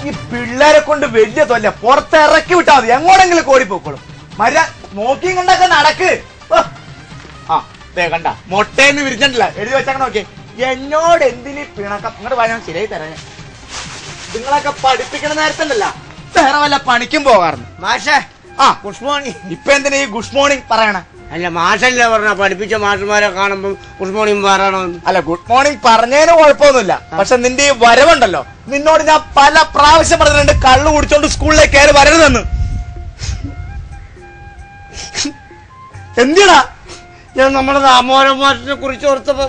ഈ പിള്ളേരെ കൊണ്ട് വലിയ തൊല്ല പുറത്തിറക്കി വിട്ടാൽ മതി, എങ്ങോടെങ്കിലും ഓടിപ്പോക്കോളും. മര നോക്കിയും കണ്ടൊക്കെ നടക്ക്. ആ ദേ കണ്ട മൊട്ടേന്ന് വിരിച്ചിട്ടില്ല, എഴുതി വെച്ചാൽ നോക്കിയേ. എന്നോട് എന്തിനീ പിണക്കം? ഇങ്ങോട്ട് പറയാൻ ശരിയായി തരാൻ. നിങ്ങളൊക്കെ പഠിപ്പിക്കണ നേരത്തല്ല വേറെ വല്ല പണിക്കും പോകാറുണ്ട്. മാഷേ ആ ഗുഡ് മോർണിംഗ്. ഇപ്പൊ എന്തിനാ ഈ ഗുഡ് മോർണിംഗ് പറയണേ? അല്ല മാഷല്ലേ പറഞ്ഞ പഠിപ്പിച്ച മാഷന്മാരെ കാണുമ്പോ ഗുഡ് മോർണിംഗ് പറയണമെന്ന്. അല്ല ഗുഡ് മോർണിംഗ് പറഞ്ഞതിന് കുഴപ്പമൊന്നുമില്ല, പക്ഷെ നിന്റെ ഈ വരവുണ്ടല്ലോ, നിന്നോട് ഞാൻ പല പ്രാവശ്യം പറഞ്ഞിട്ടുണ്ട് കള്ളു കുടിച്ചോണ്ട് സ്കൂളിലേക്ക് കയറി വരരുതെന്ന്. എന്തിനാ? ഞാൻ നമ്മുടെ ദാമോദരൻ മാഷിനെ കുറിച്ച് ഓർത്തപ്പോ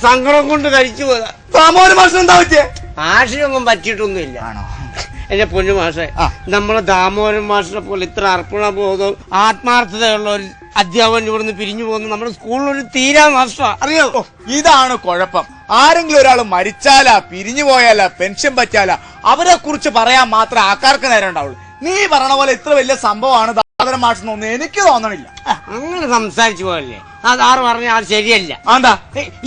സങ്കടം കൊണ്ട് കഴിച്ചു പോയതാ. ദാമോദരൻ മാഷിന് എന്താ പറ്റിയേ? മാഷിനൊന്നും പറ്റിയിട്ടൊന്നുമില്ല. ആണോ? എന്റെ പൊന്നു മാഷെ, നമ്മളെ ദാമോദരൻ മാഷിനെ പോലെ ഇത്ര അർപ്പണബോധവും ആത്മാർത്ഥതയുള്ള ഒരു അധ്യാപകൻ ഇവിടുന്ന് പിരിഞ്ഞു പോകുന്ന നമ്മുടെ സ്കൂളിലൊരു തീരാ നഷ്ടമാണ്, അറിയോ? ഇതാണ് കുഴപ്പം. ആരെങ്കിലും ഒരാൾ മരിച്ചാലാ, പിരിഞ്ഞു പോയാലാ, പെൻഷൻ പറ്റാലാ, അവരെ കുറിച്ച് പറയാൻ മാത്രമേ ആൾക്കാർക്ക് നേരം ഉണ്ടാവുള്ളൂ. നീ പറഞ്ഞ പോലെ ഇത്ര വലിയ സംഭവമാണ് ദാമോദരൻ മാഷെന്നൊന്നും എനിക്ക് തോന്നണില്ല. അങ്ങനെ സംസാരിച്ചു പോയല്ലേ, അതാറ് പറഞ്ഞ അത് ശരിയല്ല. ആണ്ടാ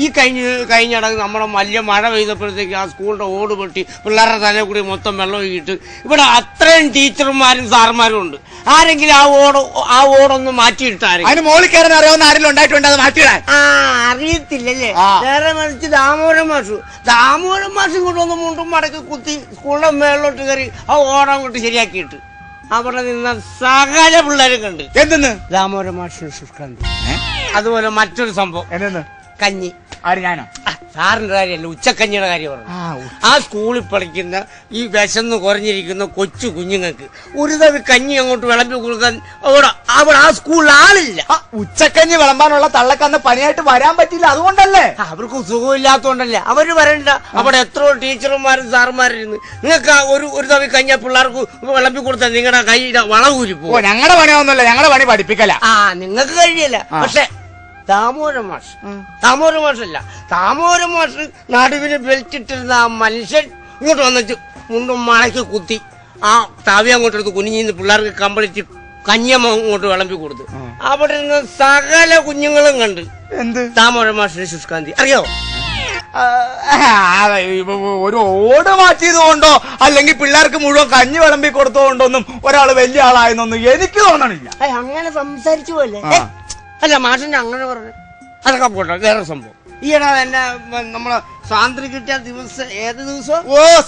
ഈ കഴിഞ്ഞിടക്ക് നമ്മുടെ വലിയ മഴ പെയ്തപ്പോഴത്തേക്ക് ആ സ്കൂളിന്റെ ഓട് പൊട്ടി പിള്ളേരുടെ തലയിൽ കൂടി മൊത്തം വെള്ളം ഒഴുകിയിട്ട് ഇവിടെ അത്രയും ടീച്ചർമാരും സാറുമാരും ഉണ്ട്. ആരെങ്കിലും ആ ഓടൊന്ന് മാറ്റിയിട്ടാരും അതിന് മോളിൽ കയറാൻ അറിയാവുന്ന ആരെങ്കിലും ഉണ്ടായിട്ടുണ്ട് അത് മാറ്റിയിടാൻ? അറിയത്തില്ലല്ലേ. നേരെ മറിച്ച് ദാമോദരൻ മാഷ് ഇങ്ങോട്ട് വന്ന് മുണ്ടും മടക്കി കുത്തി സ്കൂളിന്റെ മേളിലോട്ട് കയറി ആ ഓടങ്ങോട്ട് ശരിയാക്കിയിട്ട് അവിടെ നിന്ന സകല പിള്ളേരും കണ്ട്. എന്തെന്ന്? ദാമോദരൻ മാഷിന് സുഷ്കാന്തി. അതുപോലെ മറ്റൊരു സംഭവം, എന്തെന്ന്? കഞ്ഞി. ആര്? ഞാനോ? സാറിന്റെ കാര്യമല്ല, ഉച്ചക്കഞ്ഞിയുടെ കാര്യം പറഞ്ഞു. ആ സ്കൂളിൽ പഠിക്കുന്ന ഈ വിശന്ന് കുറഞ്ഞിരിക്കുന്ന കൊച്ചു കുഞ്ഞുങ്ങൾക്ക് ഒരു തവി കഞ്ഞി അങ്ങോട്ട് വിളമ്പി കൊടുക്കാൻ അവിടെ ആ സ്കൂളിൽ ആളില്ല. ഉച്ചക്കഞ്ഞി വിളമ്പാനുള്ള തള്ളക്കന്ന് പനിയായിട്ട് വരാൻ പറ്റില്ല, അതുകൊണ്ടല്ലേ? അവർക്ക് സുഖമില്ലാത്തോണ്ടല്ലേ അവര് വരണ്ട. അവിടെ എത്രയോ ടീച്ചർമാരും സാറുമാരിരുന്ന് നിങ്ങൾക്ക് ഒരു തവി കഞ്ഞ പിള്ളേർക്ക് വിളമ്പി കൊടുത്താൽ നിങ്ങളുടെ കൈയുടെ വളകൂരി പോകും. ഞങ്ങളുടെ പണിയൊന്നുമല്ല, ഞങ്ങളുടെ പണി പഠിപ്പിക്കല. നിങ്ങൾക്ക് കഴിയല്ല. പക്ഷെ ദാമോദരൻ മാഷല്ല, ദാമോദരൻ മാഷ് നടുവിന് ബെൽറ്റ് ഇട്ടിരുന്ന ആ മനുഷ്യൻ ഇങ്ങോട്ട് വന്നിട്ട് മുണ്ടും മടക്കി കുത്തി ആ താവി അങ്ങോട്ട് എടുത്ത് കുനിഞ്ഞിന്ന് പിള്ളേർക്ക് കമ്പളിച്ച് കഞ്ഞിയമ്മ അങ്ങോട്ട് വിളമ്പി കൊടുത്തു. അവിടെ നിന്ന് സകല കുഞ്ഞുങ്ങളും കണ്ട്. എന്ത്? ദാമോദരൻ മാഷിന്റെ സുഷ്കാന്തി, അറിയോ? ഒരു ഓട് മാറ്റിയത് കൊണ്ടോ അല്ലെങ്കിൽ പിള്ളേർക്ക് മുഴുവൻ കഞ്ഞി വിളമ്പി കൊടുത്തോണ്ടൊന്നും ഒരാള് വലിയ ആളായെന്നൊന്നും എനിക്ക് തോന്നണില്ല. അങ്ങനെ സംസാരിച്ചു പോലെ. അല്ല മാഷിന്റെ അങ്ങനെ പറഞ്ഞു, അതൊക്കെ പോട്ടെ. വേറെ സംഭവം, ഈയിടെ എന്നെ നമ്മളെ സ്വാതന്ത്ര്യം കിട്ടിയ ദിവസം ഏത് ദിവസം?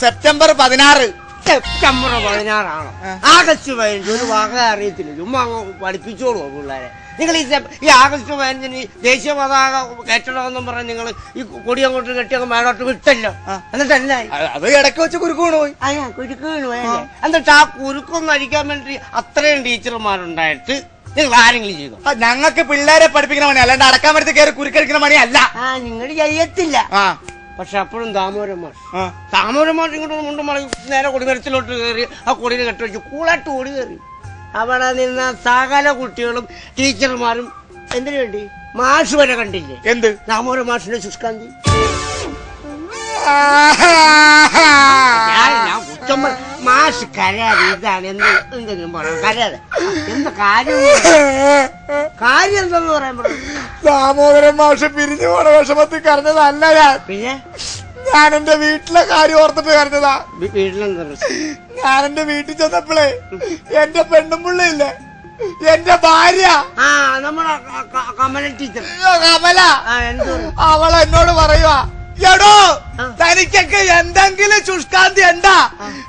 സെപ്റ്റംബർ 16. സെപ്റ്റംബർ 16 ആഗസ്റ്റ് 15 ഒരു വക അറിയത്തില്ല, ചുമ്മാ അങ്ങ് പഠിപ്പിച്ചോളൂ പിള്ളേരെ. നിങ്ങൾ ഈ ആഗസ്റ്റ് 15 ദേശീയ പതാക കയറ്റണമെന്നും പറഞ്ഞ് നിങ്ങൾ ഈ കൊടി അങ്ങോട്ട് കെട്ടി അങ്ങ് മേളോട്ട് വിട്ടല്ലോ. എന്നിട്ടല്ലേ അത് ഇടയ്ക്ക് വെച്ച് കുരുക്ക് വീണുപോയി. കുരുക്ക് വീണുപോയല്ലേ? എന്നിട്ട് ആ കുരുക്കൊന്നും അടിക്കാൻ വേണ്ടി അത്രയും ടീച്ചർമാരുണ്ടായിട്ട് നിങ്ങൾ ആരെങ്കിലും ചെയ്തു? ഞങ്ങൾക്ക് പിള്ളേരെ പഠിപ്പിക്കുന്ന പണി, അല്ലാണ്ട് അടക്കാൻ വേണ്ടി കയറി കുരുക്കടിക്കുന്ന പണിയല്ല. നിങ്ങൾ ചെയ്യത്തില്ല. പക്ഷെ അപ്പോഴും ദാമോദരൻ മാഷ് ഇങ്ങോട്ട് മുണ്ടും മടങ്ങി നേരെ കൊടിമരത്തിലോട്ട് കയറി ആ കൊടിയിൽ കെട്ടിവെച്ച് കൂളാട്ട് ഓടി കയറി. അവിടെ നിന്ന സകല കുട്ടികളും ടീച്ചർമാരും എന്തിനു വേണ്ടി മാഷ് വരെ കണ്ടില്ലേ? എന്ത്? ദാമോദരൻ മാഷിന്റെ സുഷ്കാന്തി. മാഷ് കരയാതെ ഇതാണ് എന്തെങ്കിലും പറയാം, കരയാതെ എന്താ കാര്യം എന്തെന്ന് പറയാൻ പറഞ്ഞു. ദാമോദരൻ മാഷ് പിരിഞ്ഞു പോണ വിഷമത്തിൽ കരഞ്ഞതല്ല ഞാൻ. പിന്നെ ഞാൻ എന്റെ വീട്ടിലെ കാര്യം ഓർത്തിട്ട് കരഞ്ഞതാ. വീട്ടിലെന്താ? ഞാൻ എന്റെ വീട്ടിൽ ചെന്നപ്പോഴേ എന്റെ പെണ്ണുമ്പിള്ളയില്ലേ, എന്റെ ഭാര്യ, നമ്മുടെ കമല ടീച്ചർ, കമല, അവൾ എന്നോട് പറയുവാ, എടോ തനിക്കൊക്കെ എന്തെങ്കിലും ശുഷ്കാന്തി ഉണ്ടാ?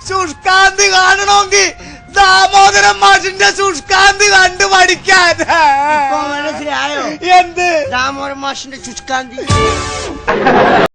ശുഷ്കാന്തി കാണണമെങ്കിൽ ദാമോദരൻ മാഷിന്റെ ശുഷ്കാന്തി കണ്ടു പഠിക്കാൻ. മനസ്സിലായോ? എന്ത്? ദാമോദരൻ മാഷിന്റെ ശുഷ്കാന്തി.